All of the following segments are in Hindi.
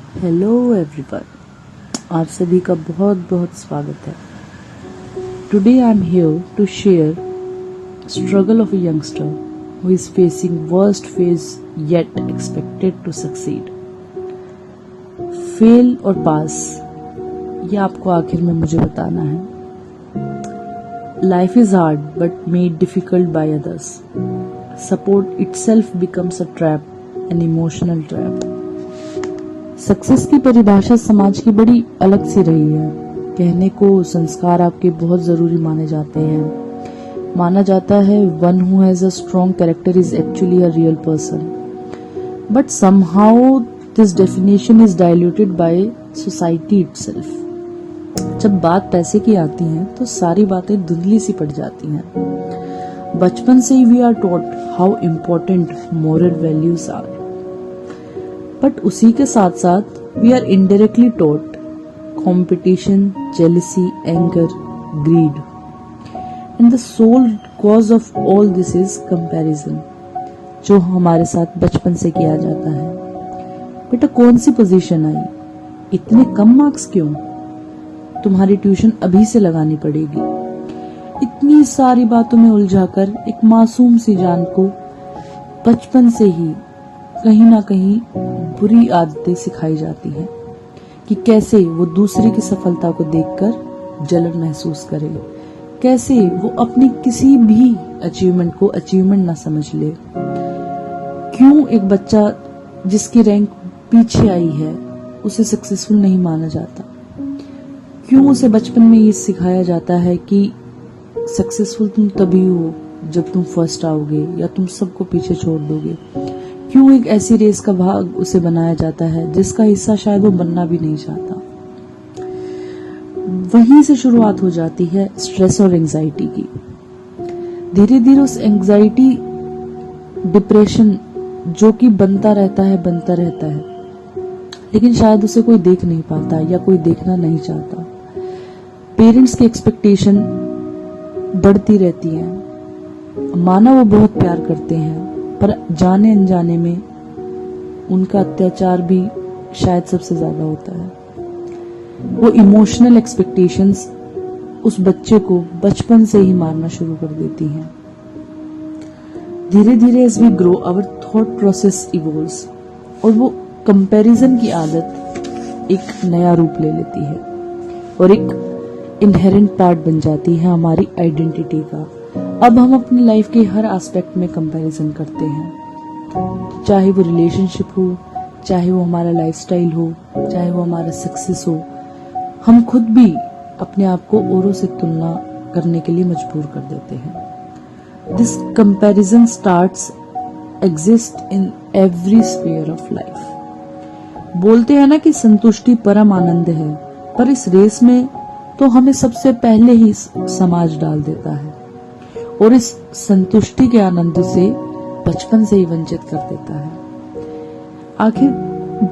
हेलो एवरीवन, आप सभी का बहुत बहुत स्वागत है। Today I am here to share struggle of a youngster who is facing worst phase yet expected to succeed. Fail और पास, ये आपको आखिर में मुझे बताना है। Life is hard but made difficult by others. Support itself becomes a trap, an emotional trap. Success की परिभाषा समाज की बड़ी अलग सी रही है। कहने को संस्कार आपके बहुत जरूरी माने जाते हैं। माना जाता है one who has a strong character is actually a real person, but somehow this definition is diluted by society itself. जब बात पैसे की आती है तो सारी बातें धुंधली सी पड़ जाती हैं। बचपन से ही we are taught how important moral values are, but उसी के साथ साथ we are indirectly taught competition, jealousy, anger, greed, and the sole cause of all this is comparison, जो हमारे साथ बचपन से किया जाता है। बेटा कौन सी पोजीशन आई, इतने कम मार्क्स क्यों, तुम्हारी ट्यूशन अभी से लगानी पड़ेगी। इतनी सारी बातों में उलझाकर एक मासूम सी जान को बचपन से ही कहीं ना कहीं बुरी आदतें सिखाई जाती हैं कि कैसे वो दूसरे की सफलता को देखकर जलन महसूस करे, कैसे वो अपनी किसी भी अचीवमेंट को अचीवमेंट ना समझ ले। क्यों एक बच्चा जिसकी रैंक पीछे आई है उसे सक्सेसफुल नहीं माना जाता। क्यों उसे बचपन में ये सिखाया जाता है कि सक्सेसफुल तुम तभी हो जब तुम फर्स्ट आओगे या तुम सबको पीछे छोड़ दोगे। क्यों एक ऐसी रेस का भाग उसे बनाया जाता है जिसका हिस्सा शायद वो बनना भी नहीं चाहता। वहीं से शुरुआत हो जाती है स्ट्रेस और एंजाइटी की। धीरे धीरे उस एंजाइटी, डिप्रेशन जो कि बनता रहता है, लेकिन शायद उसे कोई देख नहीं पाता या कोई देखना नहीं चाहता। पेरेंट्स की एक्सपेक्टेशन बढ़ती रहती है। माना वो बहुत प्यार करते हैं, पर जाने अनजाने में उनका अत्याचार भी शायद सबसे ज्यादा होता है। वो इमोशनल एक्सपेक्टेशंस उस बच्चे को बचपन से ही मारना शुरू कर देती हैं। धीरे धीरे as we grow our thought process evolves, और वो कंपैरिजन की आदत एक नया रूप ले लेती है और एक इनहेरेंट पार्ट बन जाती है हमारी आइडेंटिटी का। अब हम अपनी लाइफ के हर एस्पेक्ट में कंपैरिजन करते हैं, चाहे वो रिलेशनशिप हो, चाहे वो हमारा लाइफस्टाइल हो, चाहे वो हमारा सक्सेस हो। हम खुद भी अपने आप को औरों से तुलना करने के लिए मजबूर कर देते हैं। This comparison starts exist in every sphere of life. बोलते हैं ना कि संतुष्टि परम आनंद है, पर इस रेस में तो हमें सबसे पहले ही समाज डाल देता है और इस संतुष्टि के आनंद से बचपन से ही वंचित कर देता है। आखिर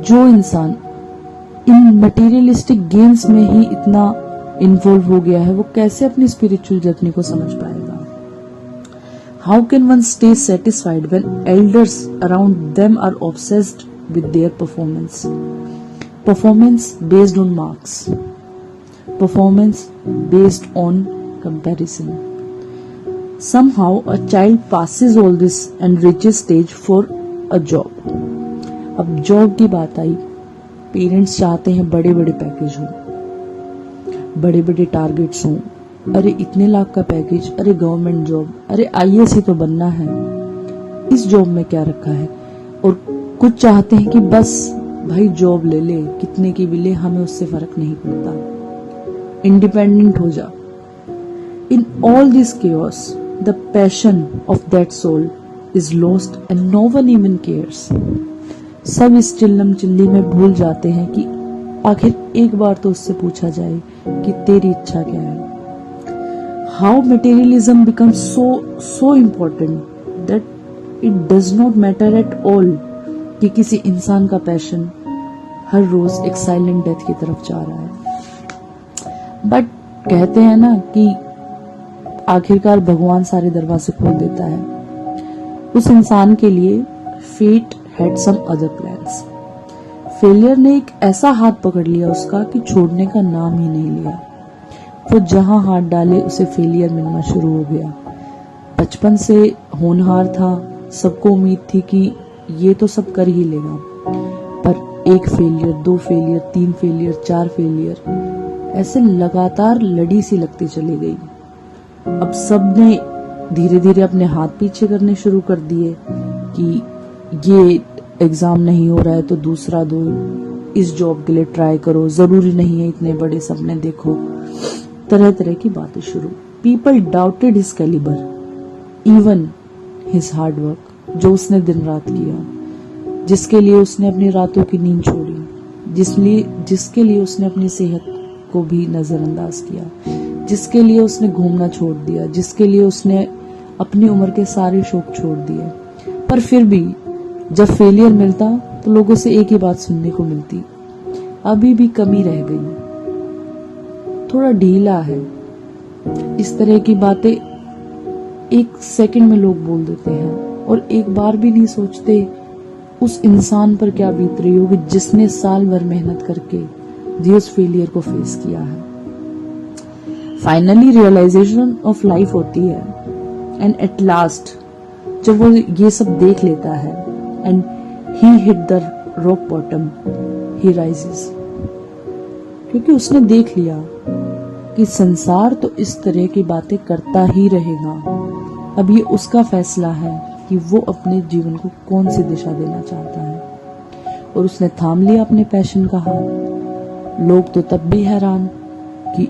जो इंसान इन मटेरियलिस्टिक गेम्स में ही इतना इन्वॉल्व हो गया है, वो कैसे अपनी स्पिरिचुअल जर्नी को समझ पाएगा। How can one stay satisfied when elders around them are obsessed with their performance based on marks, performance based on comparison. Somehow a child passes all this and reaches stage for a job. अब जॉब की बात आई, पेरेंट्स चाहते हैं बड़े बड़े पैकेज हो, बड़े बड़े टारगेट्स हों। अरे इतने लाख का पैकेज, अरे गवर्नमेंट जॉब, अरे IAS ही तो बनना है, इस जॉब में क्या रखा है। और कुछ चाहते हैं कि बस भाई जॉब ले ले, कितने की भी ले, हमें उससे फर्क नहीं पड़ता, इंडिपेंडेंट हो जा। In all this chaos, the passion of that soul is lost and no one even cares. सब इस चिल्लम चिल्ली में भूल जाते हैं कि आखिर एक बार तो उससे पूछा जाए कि तेरी इच्छा क्या है। How materialism becomes so important that it does not matter at all कि किसी इंसान का पैशन हर रोज एक साइलेंट डेथ की तरफ जा रहा है। बट कहते हैं ना कि आखिरकार भगवान सारे दरवाजे खोल देता है। उस इंसान के लिए fate had some other plans. Failure ने एक ऐसा हाथ पकड़ लिया उसका कि छोड़ने का नाम ही नहीं लिया। वो जहां हाथ डाले उसे फेलियर मिलना शुरू हो गया। बचपन से होनहार था, सबको उम्मीद थी कि ये तो सब कर ही लेगा, पर एक फेलियर, 2 फेलियर, 3 फेलियर, 4 फेलियर, ऐसे लगातार लड़ी सी लगती चली गई। अब सबने धीरे धीरे अपने हाथ पीछे करने शुरू कर दिए कि ये एग्जाम नहीं हो रहा है तो दूसरा दो, इस जॉब के लिए ट्राई करो, जरूरी नहीं है इतने बड़े सपने देखो, तरह तरह की बातें शुरू। People doubted his calibre, even his hard work, जो उसने दिन रात किया, जिसके लिए उसने अपनी रातों की नींद छोड़ी, जिसके लिए उसने अपनी सेहत को भी नजरअंदाज किया, जिसके लिए उसने घूमना छोड़ दिया, जिसके लिए उसने अपनी उम्र के सारे शौक छोड़ दिए। पर फिर भी जब फेलियर मिलता तो लोगों से एक ही बात सुनने को मिलती, अभी भी कमी रह गई, थोड़ा ढीला है। इस तरह की बातें एक सेकंड में लोग बोल देते हैं और एक बार भी नहीं सोचते उस इंसान पर क्या बीत रही होगी जिसने साल भर मेहनत करके भी उस फेलियर को फेस किया है। फाइनली रियलाइजेशन ऑफ लाइफ होती है, एंड एट लास्ट जब वो ये सब देख लेता है, and he hit the rock bottom, he rises, क्योंकि उसने देख लिया कि संसार तो इस तरह की बातें करता ही रहेगा। अब ये उसका फैसला है कि वो अपने जीवन को कौन सी दिशा देना चाहता है, और उसने थाम लिया अपने पैशन का हाथ। लोग तो तब भी हैरान कि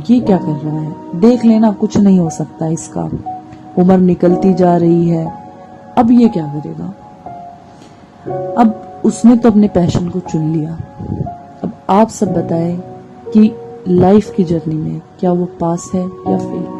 ये क्या कर रहा है, देख लेना कुछ नहीं हो सकता इसका, उम्र निकलती जा रही है, अब ये क्या करेगा। अब उसने तो अपने पैशन को चुन लिया। अब आप सब बताएं कि लाइफ की जर्नी में क्या वो पास है या फेल।